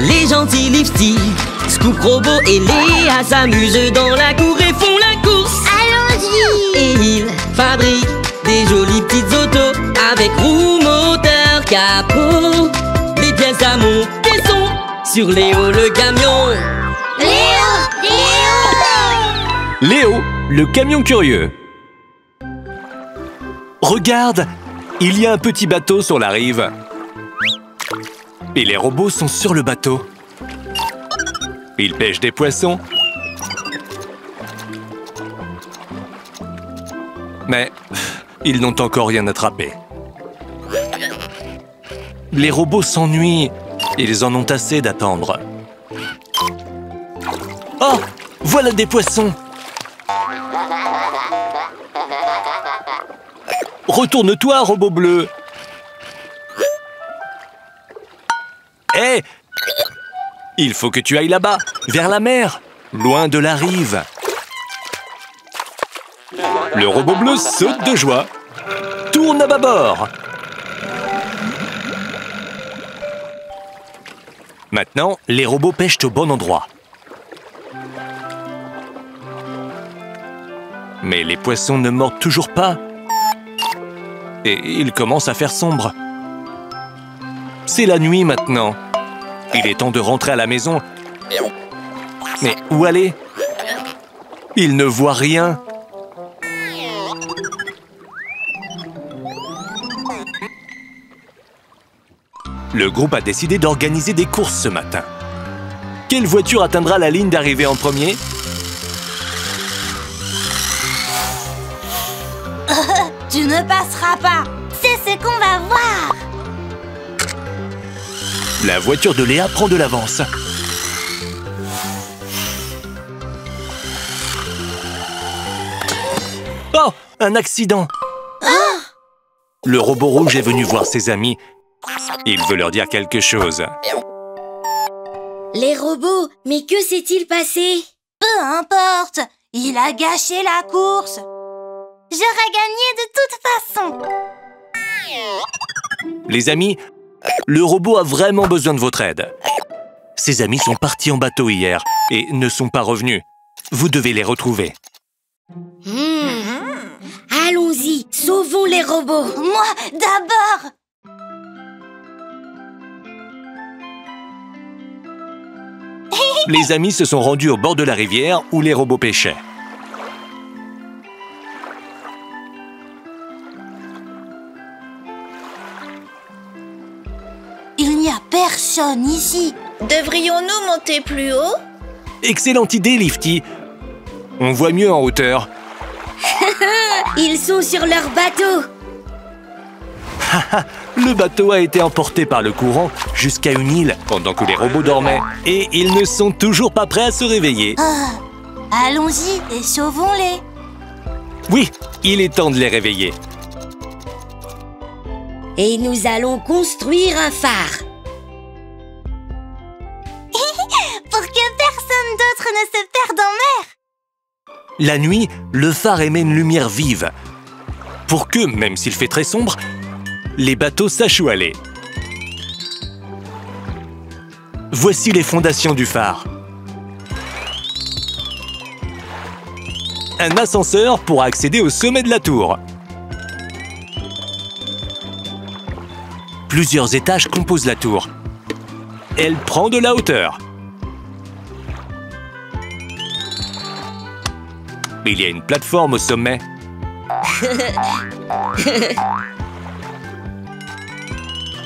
Les gentils Lifty, Scoop, Robo et Léa s'amusent dans la cour et font la course. Allons-y! Et ils fabriquent des jolies petites autos avec roues, moteur, capot. Les pièces à monter sont sur Léo le camion. Léo! Léo! Léo, le camion curieux. Regarde, il y a un petit bateau sur la rive. Et les robots sont sur le bateau. Ils pêchent des poissons. Mais ils n'ont encore rien attrapé. Les robots s'ennuient. Ils en ont assez d'attendre. Oh, voilà des poissons. Retourne-toi, robot bleu. Hé! Il faut que tu ailles là-bas, vers la mer, loin de la rive. Le robot bleu saute de joie. Tourne à bâbord. Maintenant, les robots pêchent au bon endroit. Mais les poissons ne mordent toujours pas. Et il commence à faire sombre. C'est la nuit maintenant. Il est temps de rentrer à la maison. Mais où aller? Il ne voit rien. Le groupe a décidé d'organiser des courses ce matin. Quelle voiture atteindra la ligne d'arrivée en premier? Tu ne passeras pas. C'est ce qu'on va voir. La voiture de Léa prend de l'avance. Oh, un accident! Le robot rouge est venu voir ses amis. Il veut leur dire quelque chose. Les robots, mais que s'est-il passé? Peu importe, il a gâché la course. J'aurais gagné de toute façon. Les amis, le robot a vraiment besoin de votre aide. Ses amis sont partis en bateau hier et ne sont pas revenus. Vous devez les retrouver. Allons-y, sauvons les robots. Moi, d'abord. Les amis se sont rendus au bord de la rivière où les robots pêchaient. Il n'y a personne ici. Devrions-nous monter plus haut? Excellente idée, Lifty. On voit mieux en hauteur. Ils sont sur leur bateau. Le bateau a été emporté par le courant jusqu'à une île pendant que les robots dormaient. Et ils ne sont toujours pas prêts à se réveiller. Allons-y et sauvons-les. Oui, il est temps de les réveiller. Et nous allons construire un phare. Pour que personne d'autre ne se perde en mer. La nuit, le phare émet une lumière vive. Pour que, même s'il fait très sombre, les bateaux sachent où aller. Voici les fondations du phare. Un ascenseur pour accéder au sommet de la tour. Plusieurs étages composent la tour. Elle prend de la hauteur. Il y a une plateforme au sommet.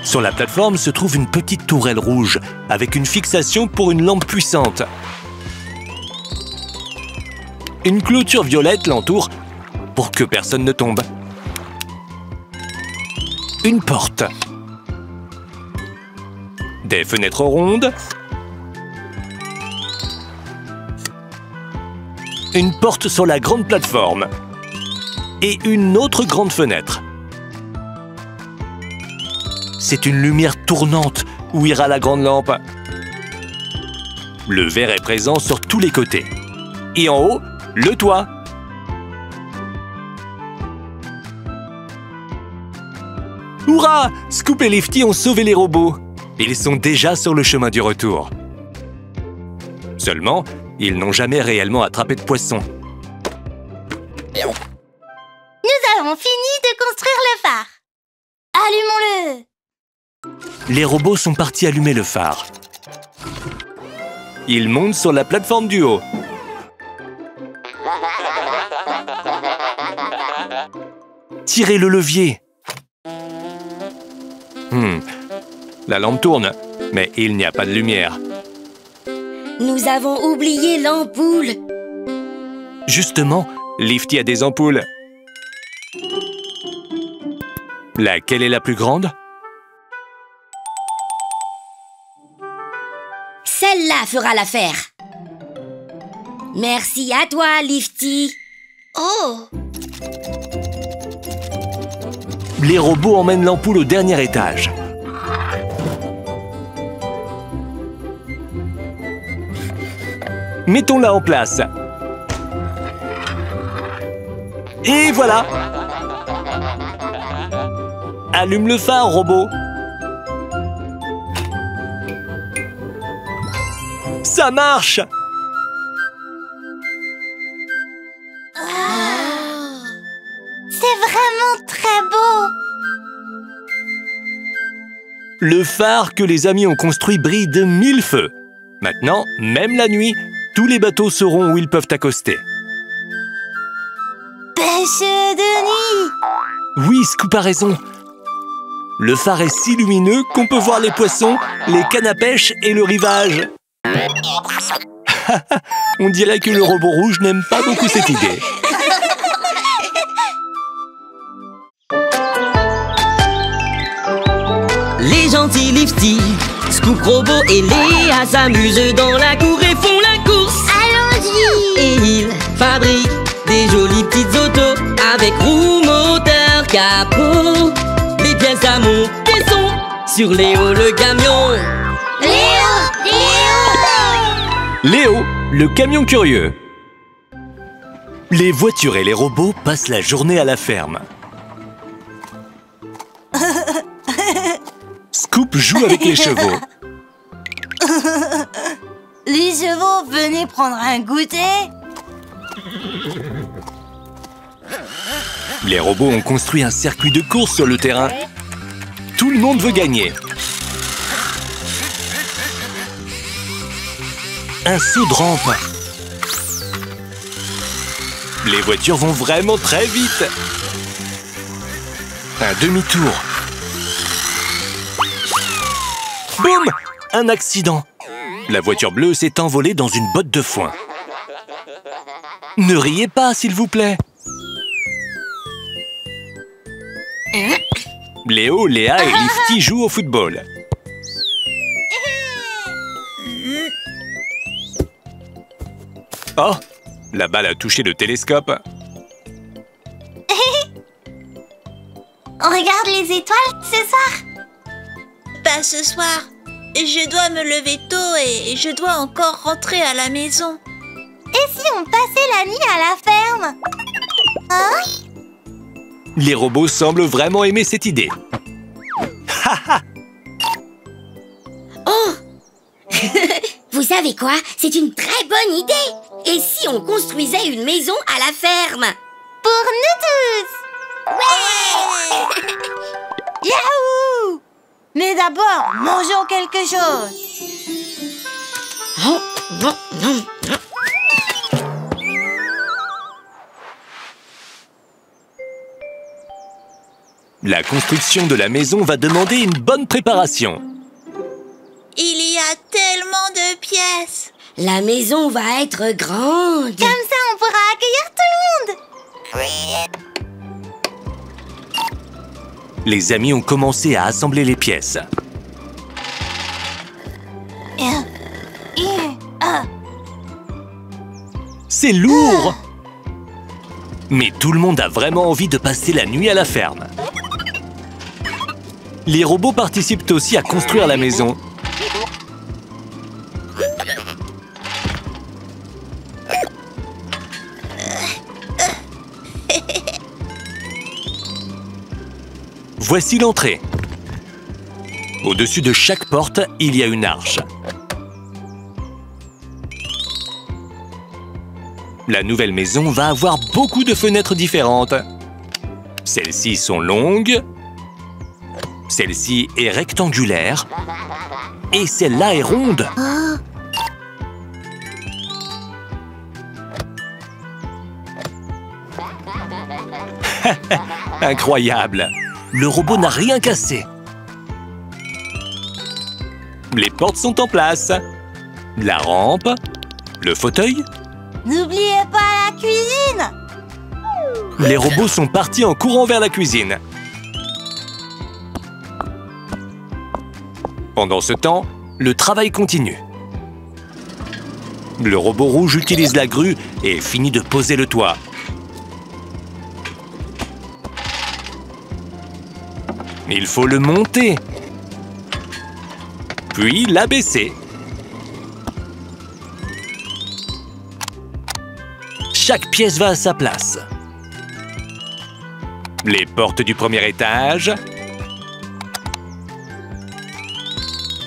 Sur la plateforme se trouve une petite tourelle rouge avec une fixation pour une lampe puissante. Une clôture violette l'entoure pour que personne ne tombe. Une porte. Des fenêtres rondes. Une porte sur la grande plateforme. Et une autre grande fenêtre. C'est une lumière tournante où ira la grande lampe. Le verre est présent sur tous les côtés. Et en haut, le toit. Hurrah! Scoop et Lifty ont sauvé les robots. Ils sont déjà sur le chemin du retour. Seulement, ils n'ont jamais réellement attrapé de poisson. Nous avons fini de construire le phare. Allumons-le. Les robots sont partis allumer le phare. Ils montent sur la plateforme du haut. Tirez le levier. La lampe tourne, mais il n'y a pas de lumière. Nous avons oublié l'ampoule. Justement, Lifty a des ampoules. Laquelle est la plus grande? Celle-là fera l'affaire. Merci à toi, Lifty. Oh! Les robots emmènent l'ampoule au dernier étage. Mettons-la en place. Et voilà! Allume le phare, robot. Ça marche! C'est vraiment très beau. Le phare que les amis ont construit brille de 1000 feux. Maintenant, même la nuit, tous les bateaux sauront où ils peuvent accoster. Pêche de nuit. Oui, Scoop a raison. Le phare est si lumineux qu'on peut voir les poissons, les cannes à pêche et le rivage. On dirait que le robot rouge n'aime pas beaucoup cette idée. Les gentils Lifty, Scoop Robot et Léa s'amusent dans la cour et font la course. Allons-y. Et ils fabriquent des jolies petites autos avec roues, moteur, capot. Les pièces à monter sont sur Léo le camion. Léo, le camion curieux. Les voitures et les robots passent la journée à la ferme. Scoop joue avec les chevaux. Les chevaux, venez prendre un goûter. Les robots ont construit un circuit de course sur le terrain. Tout le monde veut gagner. Un saut de rampe. Les voitures vont vraiment très vite. Un demi-tour. Boum! Un accident. La voiture bleue s'est envolée dans une botte de foin. Ne riez pas, s'il vous plaît. Léo, Léa et Lifty jouent au football. Oh! La balle a touché le télescope. On regarde les étoiles ce soir. Pas ce soir. Je dois me lever tôt et je dois encore rentrer à la maison. Et si on passait la nuit à la ferme? Hein? Les robots semblent vraiment aimer cette idée. Oh! Vous savez quoi? C'est une très bonne idée! Et si on construisait une maison à la ferme? Pour nous tous. Ouais! Yahoo! Mais d'abord, mangeons quelque chose. Oh, non, non, non. La construction de la maison va demander une bonne préparation. Il y a tellement de pièces. La maison va être grande. Comme ça, on pourra accueillir tout le monde. Les amis ont commencé à assembler les pièces. C'est lourd! Mais tout le monde a vraiment envie de passer la nuit à la ferme. Les robots participent aussi à construire la maison. Voici l'entrée. Au-dessus de chaque porte, il y a une arche. La nouvelle maison va avoir beaucoup de fenêtres différentes. Celles-ci sont longues, celle-ci est rectangulaire et celle-là est ronde. Incroyable! Le robot n'a rien cassé. Les portes sont en place. La rampe, le fauteuil. N'oubliez pas la cuisine! Les robots sont partis en courant vers la cuisine. Pendant ce temps, le travail continue. Le robot rouge utilise la grue et finit de poser le toit. Il faut le monter, puis l'abaisser. Chaque pièce va à sa place. Les portes du premier étage,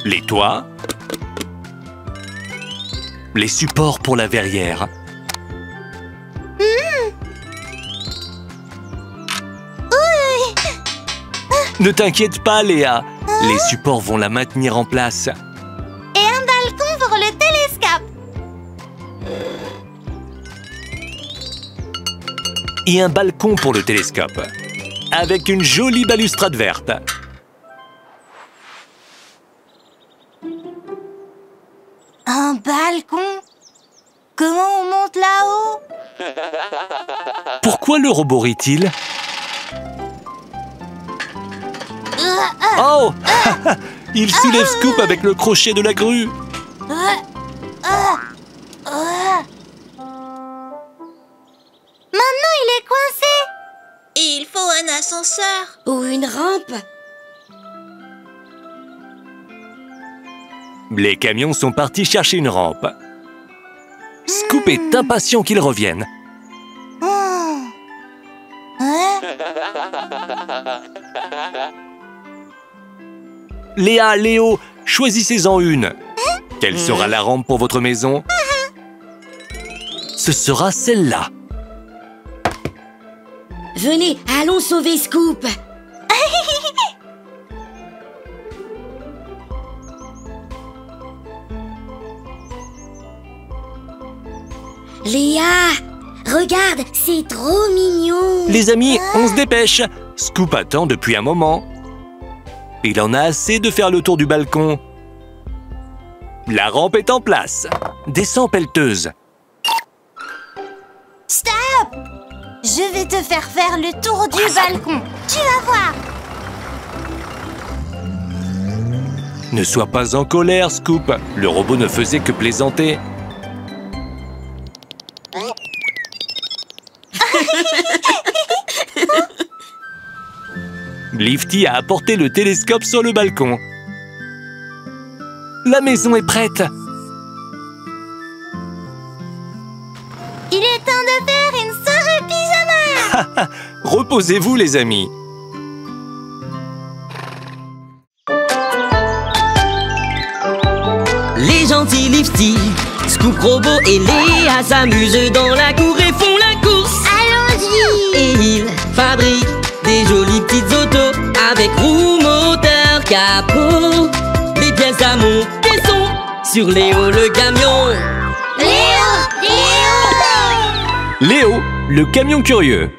les toits, les supports pour la verrière. Ne t'inquiète pas, Léa. Les supports vont la maintenir en place. Et un balcon pour le télescope. Et un balcon pour le télescope. Avec une jolie balustrade verte. Un balcon? Comment on monte là-haut? Pourquoi le robot rit-il? Oh! Il soulève Scoop avec le crochet de la grue. Maintenant, il est coincé. Il faut un ascenseur. Ou une rampe. Les camions sont partis chercher une rampe. Scoop est impatient qu'ils reviennent. Léa, Léo, choisissez-en une. Quelle sera la rampe pour votre maison? Ce sera celle-là. Venez, allons sauver Scoop. Léa, regarde, c'est trop mignon. Les amis, on se dépêche. Scoop attend depuis un moment. Il en a assez de faire le tour du balcon. La rampe est en place. Descends, pelleteuse. Stop! Je vais te faire le tour du balcon. Tu vas voir. Ne sois pas en colère, Scoop. Le robot ne faisait que plaisanter. Lifty a apporté le télescope sur le balcon. La maison est prête. Il est temps de faire une soirée pyjama. Reposez-vous, les amis. Les gentils Lifty, Scoop Robot et Léa s'amusent dans la cour et font la course. Allons-y. Et ils fabriquent des jolies petites autos avec roue, moteur, capot. Les pièces à monter sont sur Léo le camion. Léo, le camion curieux.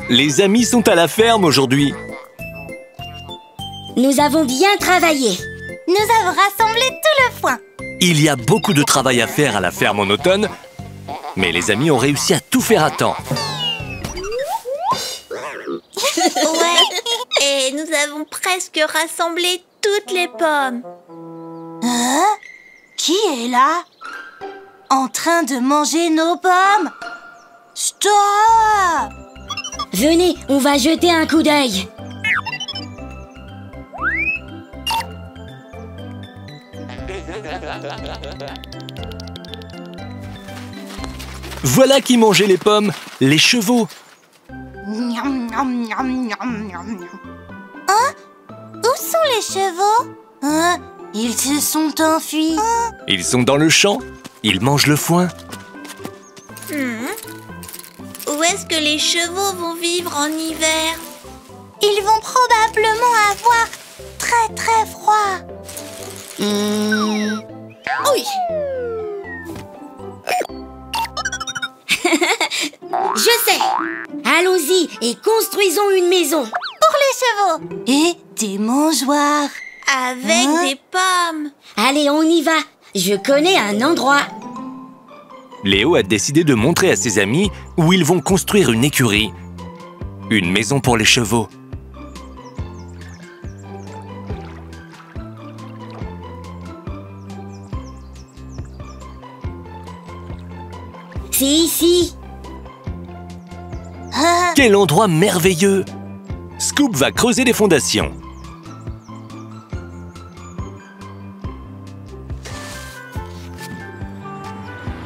Les amis sont à la ferme aujourd'hui. Nous avons bien travaillé. Nous avons rassemblé tout le foin. Il y a beaucoup de travail à faire à la ferme en automne, mais les amis ont réussi à tout faire à temps. Ouais. Et nous avons presque rassemblé toutes les pommes. Qui est là? En train de manger nos pommes? Stop! Venez, on va jeter un coup d'œil. Voilà qui mangeait les pommes, les chevaux. Hein? Où sont les chevaux? Hein? Ils se sont enfuis. Ils sont dans le champ. Ils mangent le foin. Où est-ce que les chevaux vont vivre en hiver? Ils vont probablement avoir très très froid. Oui. Je sais. Allons-y et construisons une maison. Pour les chevaux. Et des mangeoires. Avec des pommes. Allez, on y va. Je connais un endroit. Léo a décidé de montrer à ses amis où ils vont construire une écurie. Une maison pour les chevaux. C'est ici. Quel endroit merveilleux! Scoop va creuser les fondations.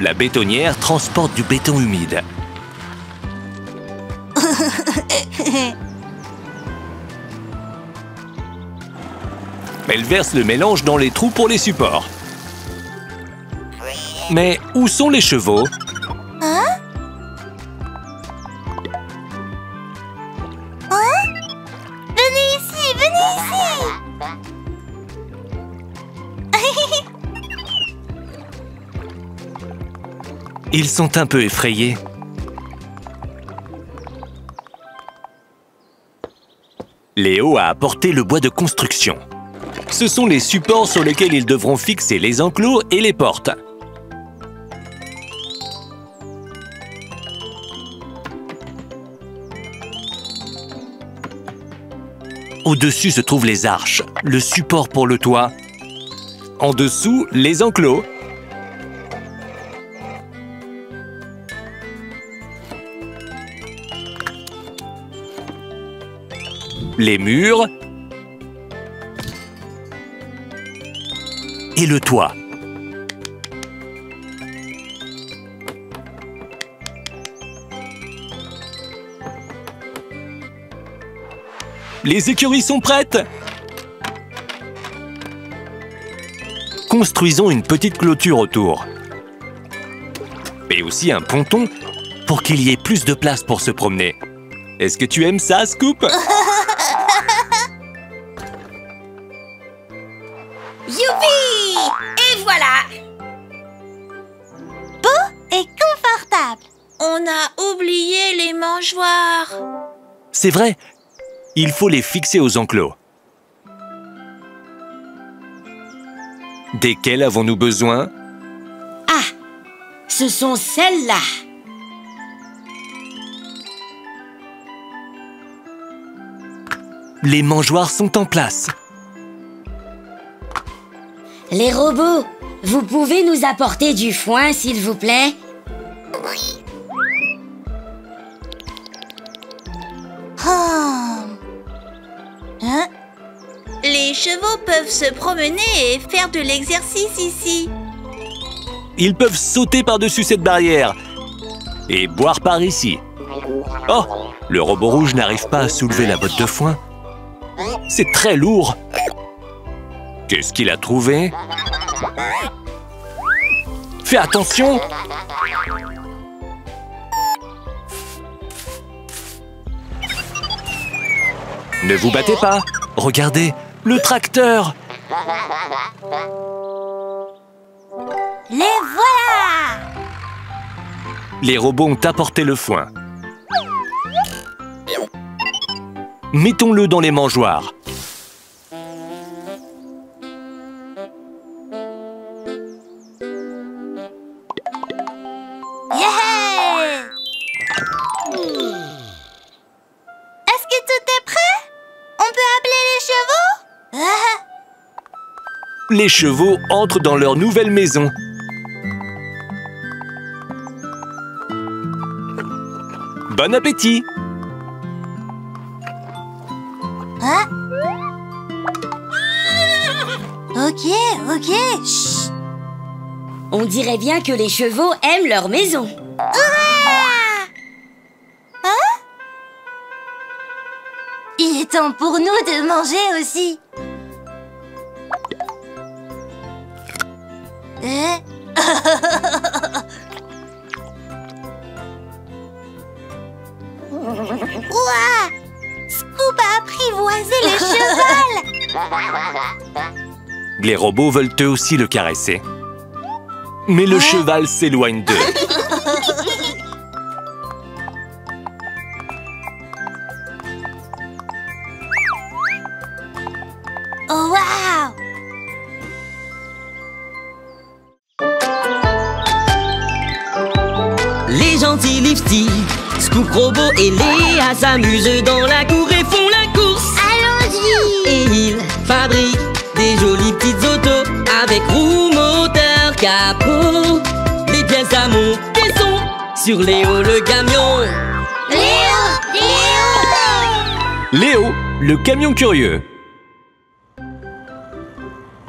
La bétonnière transporte du béton humide. Elle verse le mélange dans les trous pour les supports. Mais où sont les chevaux? Venez ici, venez ici. Ils sont un peu effrayés. Léo a apporté le bois de construction. Ce sont les supports sur lesquels ils devront fixer les enclos et les portes. Au-dessus se trouvent les arches, le support pour le toit. En dessous, les enclos. Les murs et le toit. Les écuries sont prêtes. Construisons une petite clôture autour. Et aussi un ponton pour qu'il y ait plus de place pour se promener. Est-ce que tu aimes ça, Scoop? Youpi! Et voilà! Beau et confortable. On a oublié les mangeoires. C'est vrai, il faut les fixer aux enclos. Desquels avons-nous besoin? Ah! Ce sont celles-là. Les mangeoires sont en place. Les robots, vous pouvez nous apporter du foin, s'il vous plaît? Hein? Les chevaux peuvent se promener et faire de l'exercice ici. Ils peuvent sauter par-dessus cette barrière et boire par ici. Oh, le robot rouge n'arrive pas à soulever la botte de foin. C'est très lourd. Qu'est-ce qu'il a trouvé? Fais attention! Ne vous battez pas! Regardez, le tracteur! Les voilà! Les robots ont apporté le foin. Mettons-le dans les mangeoires. Yeah! Est-ce que tout est prêt? On peut appeler les chevaux? Les chevaux entrent dans leur nouvelle maison. Bon appétit! Hein? Ok, ok. Chut. On dirait bien que les chevaux aiment leur maison. Hein? Il est temps pour nous de manger aussi. Ouah! Scoop a apprivoisé le cheval! Les robots veulent eux aussi le caresser. Mais le cheval s'éloigne d'eux. Oh, waouh! Les gentils Lifty, Scoop Robot et Léa s'amusent dans la cour et font la course. Allons-y! Et ils fabriquent des jolies petites autos avec roues, moteur, capot. Les pièces à monter sont sur Léo le camion. Léo! Léo! Léo, le camion curieux.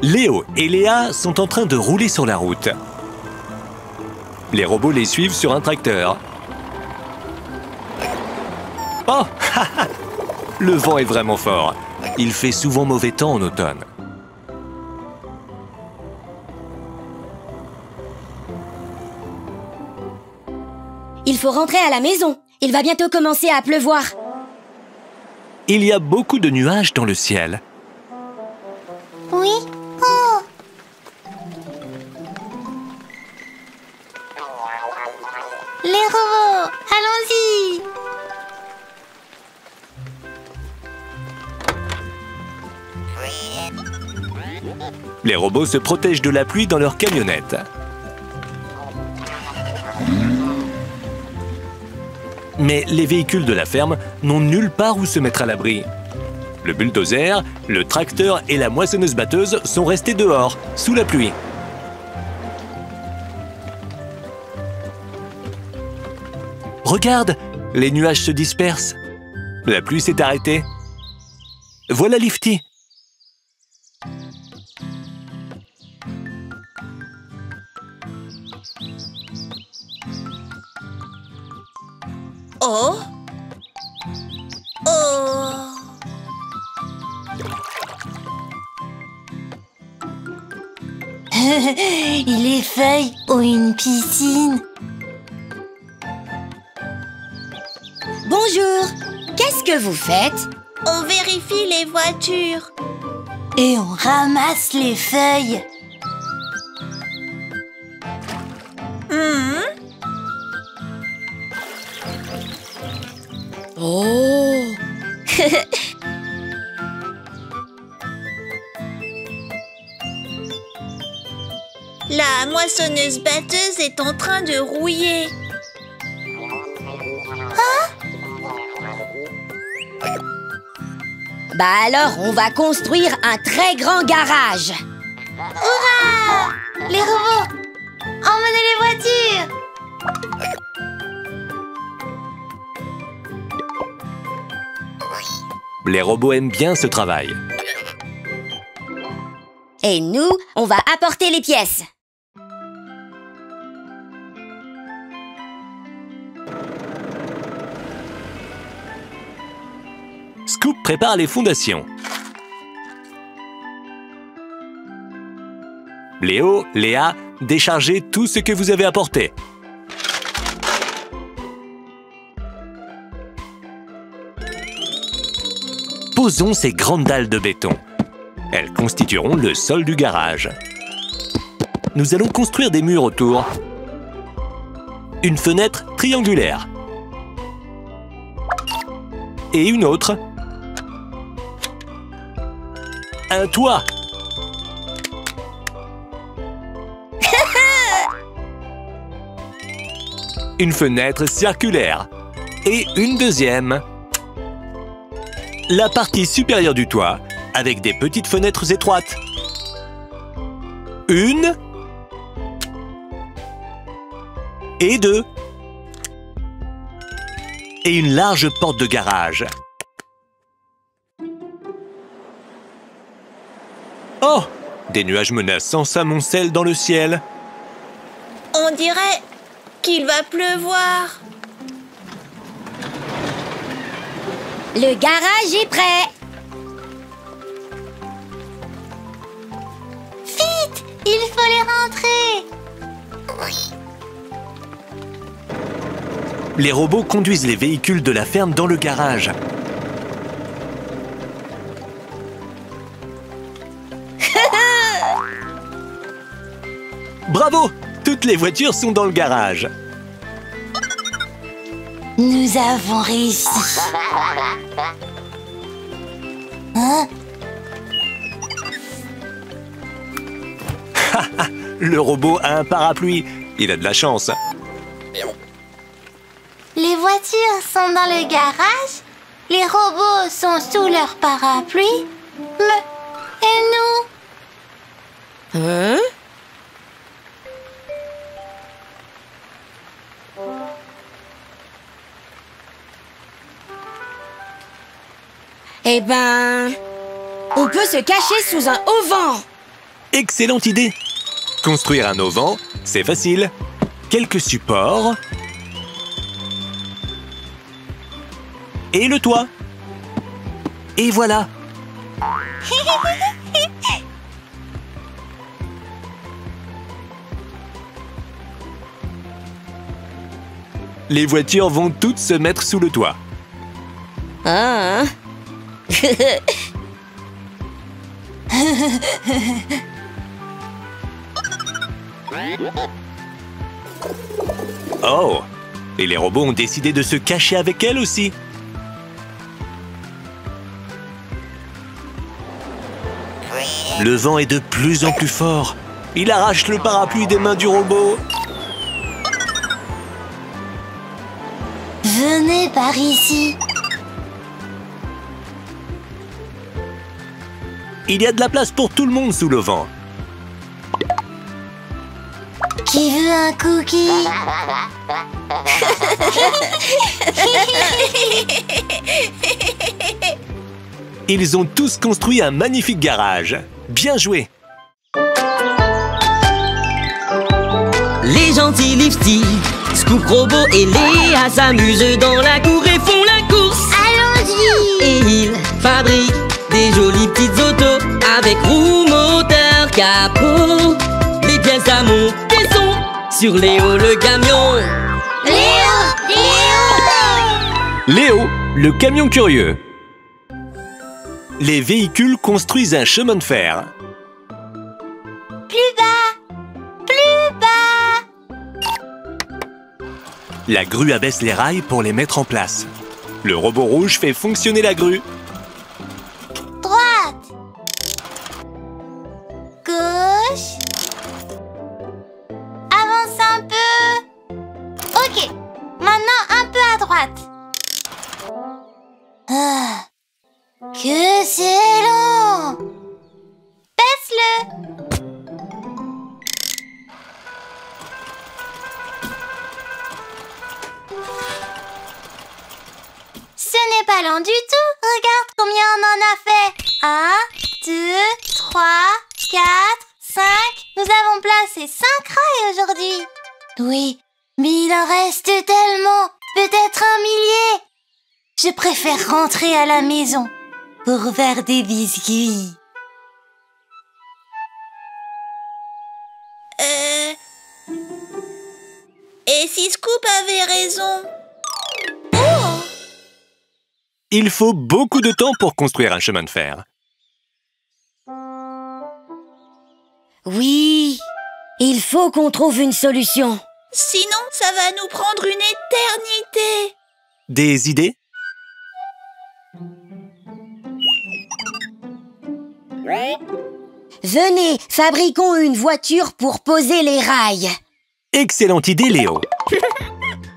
Léo et Léa sont en train de rouler sur la route. Les robots les suivent sur un tracteur. Oh, le vent est vraiment fort. Il fait souvent mauvais temps en automne. Il faut rentrer à la maison. Il va bientôt commencer à pleuvoir. Il y a beaucoup de nuages dans le ciel. Oui? Oh! Les robots, allons-y! Les robots se protègent de la pluie dans leur camionnette. Mais les véhicules de la ferme n'ont nulle part où se mettre à l'abri. Le bulldozer, le tracteur et la moissonneuse-batteuse sont restés dehors, sous la pluie. Regarde, les nuages se dispersent. La pluie s'est arrêtée. Voilà Lifty. Oh! Oh! Les feuilles ont une piscine. Bonjour. Qu'est-ce que vous faites? On vérifie les voitures. Et on ramasse les feuilles. Oh! La moissonneuse-batteuse est en train de rouiller. Bah alors, on va construire un très grand garage. Hurrah! Les robots, emmenez les voitures. Les robots aiment bien ce travail. Et nous, on va apporter les pièces. Scoop prépare les fondations. Léo, Léa, déchargez tout ce que vous avez apporté. Posons ces grandes dalles de béton. Elles constitueront le sol du garage. Nous allons construire des murs autour. Une fenêtre triangulaire. Et une autre. Un toit. Une fenêtre circulaire. Et une deuxième. La partie supérieure du toit, avec des petites fenêtres étroites. Une. Et deux. Et une large porte de garage. Oh! Des nuages menaçants s'amoncellent dans le ciel. On dirait qu'il va pleuvoir. Le garage est prêt. Vite, il faut les rentrer. Les robots conduisent les véhicules de la ferme dans le garage. Bravo! Toutes les voitures sont dans le garage. Nous avons réussi. Hein? Le robot a un parapluie. Il a de la chance. Les voitures sont dans le garage, les robots sont sous leur parapluie, et nous? Hein? Eh ben... on peut se cacher sous un auvent. Excellente idée! Construire un auvent, c'est facile. Quelques supports. Et le toit. Et voilà. Les voitures vont toutes se mettre sous le toit. Ah, hein? Oh! Et les robots ont décidé de se cacher avec elle aussi. Le vent est de plus en plus fort. Il arrache le parapluie des mains du robot. Venez par ici. Il y a de la place pour tout le monde sous le vent. Qui veut un cookie? Ils ont tous construit un magnifique garage. Bien joué! Les gentils Lifty, Scoop Robot et Léa s'amusent dans la cour et font la course. Allons-y! Et ils fabriquent des jolies petites autos avec roues, moteur, capot. Les pièces à monter sont sur Léo le camion. Léo! Léo, le camion curieux. Les véhicules construisent un chemin de fer. Plus bas! Plus bas! La grue abaisse les rails pour les mettre en place. Le robot rouge fait fonctionner la grue. Droite! Gauche! Avance un peu! Ok, maintenant un peu à droite. Ah, que c'est long! Baisse-le! Ce n'est pas lent du tout. Regarde combien on en a fait. 1, 2, 3, 4, 5. Nous avons placé 5 rails aujourd'hui. Oui, mais il en reste tellement. Peut-être 1 millier. Je préfère rentrer à la maison pour faire des biscuits. Et si Scoop avait raison? Il faut beaucoup de temps pour construire un chemin de fer. Oui, il faut qu'on trouve une solution. Sinon, ça va nous prendre une éternité. Des idées? Venez, fabriquons une voiture pour poser les rails. Excellente idée, Léo.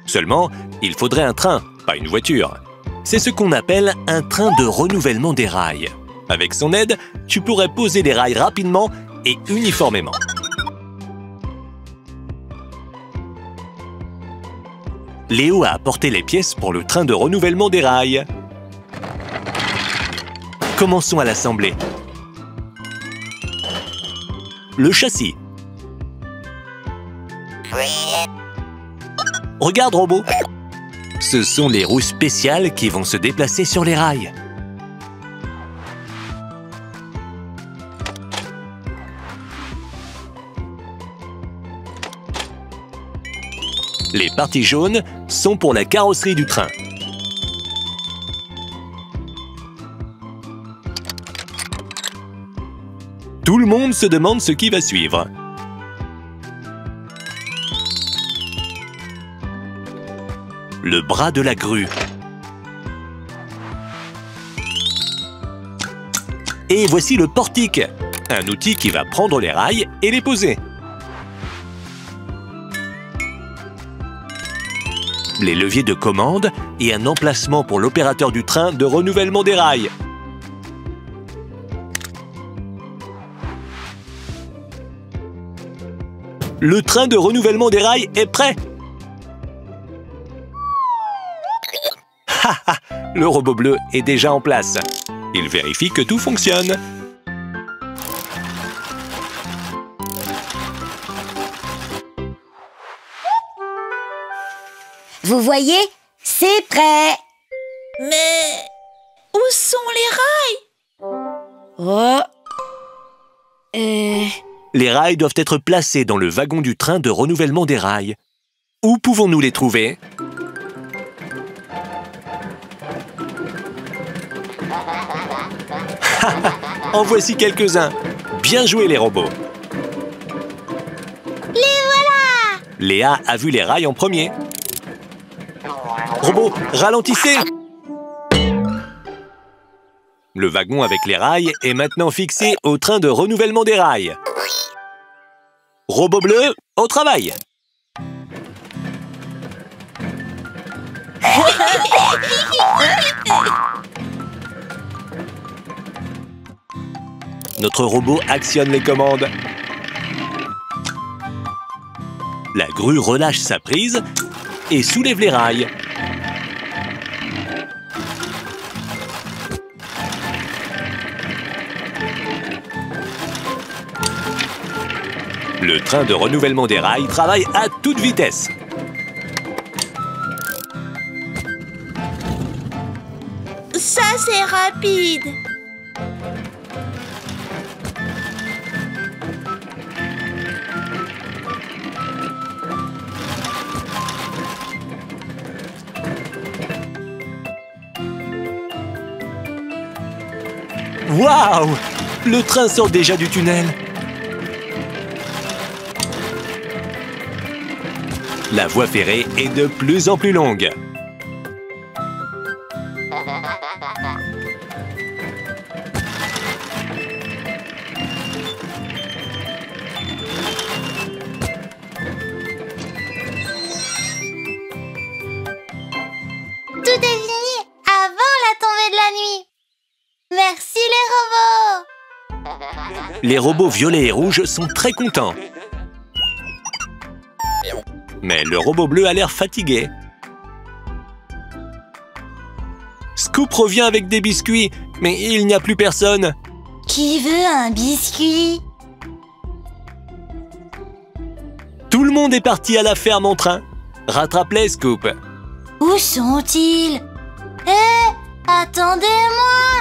Seulement, il faudrait un train, pas une voiture. C'est ce qu'on appelle un train de renouvellement des rails. Avec son aide, tu pourrais poser les rails rapidement et uniformément. Léo a apporté les pièces pour le train de renouvellement des rails. Commençons à l'assembler. Le châssis. Regarde, robot. Ce sont les roues spéciales qui vont se déplacer sur les rails. Les parties jaunes sont pour la carrosserie du train. Tout le monde se demande ce qui va suivre. Le bras de la grue. Et voici le portique, un outil qui va prendre les rails et les poser. Les leviers de commande et un emplacement pour l'opérateur du train de renouvellement des rails. Le train de renouvellement des rails est prêt. Le robot bleu est déjà en place. Il vérifie que tout fonctionne. Vous voyez, c'est prêt. Mais où sont les rails? Oh. Les rails doivent être placés dans le wagon du train de renouvellement des rails. Où pouvons-nous les trouver? En voici quelques-uns. Bien joué les robots. Les voilà! Léa a vu les rails en premier. Robots, ralentissez! Le wagon avec les rails est maintenant fixé au train de renouvellement des rails. Robot bleu, au travail! Notre robot actionne les commandes. La grue relâche sa prise et soulève les rails. Le train de renouvellement des rails travaille à toute vitesse. Ça, c'est rapide. Waouh! Le train sort déjà du tunnel. La voie ferrée est de plus en plus longue. Tout est fini avant la tombée de la nuit. Merci les robots. Les robots violets et rouges sont très contents. Mais le robot bleu a l'air fatigué. Scoop revient avec des biscuits, mais il n'y a plus personne. Qui veut un biscuit? Tout le monde est parti à la ferme en train. Rattrape-les, Scoop. Où sont-ils? Attendez-moi!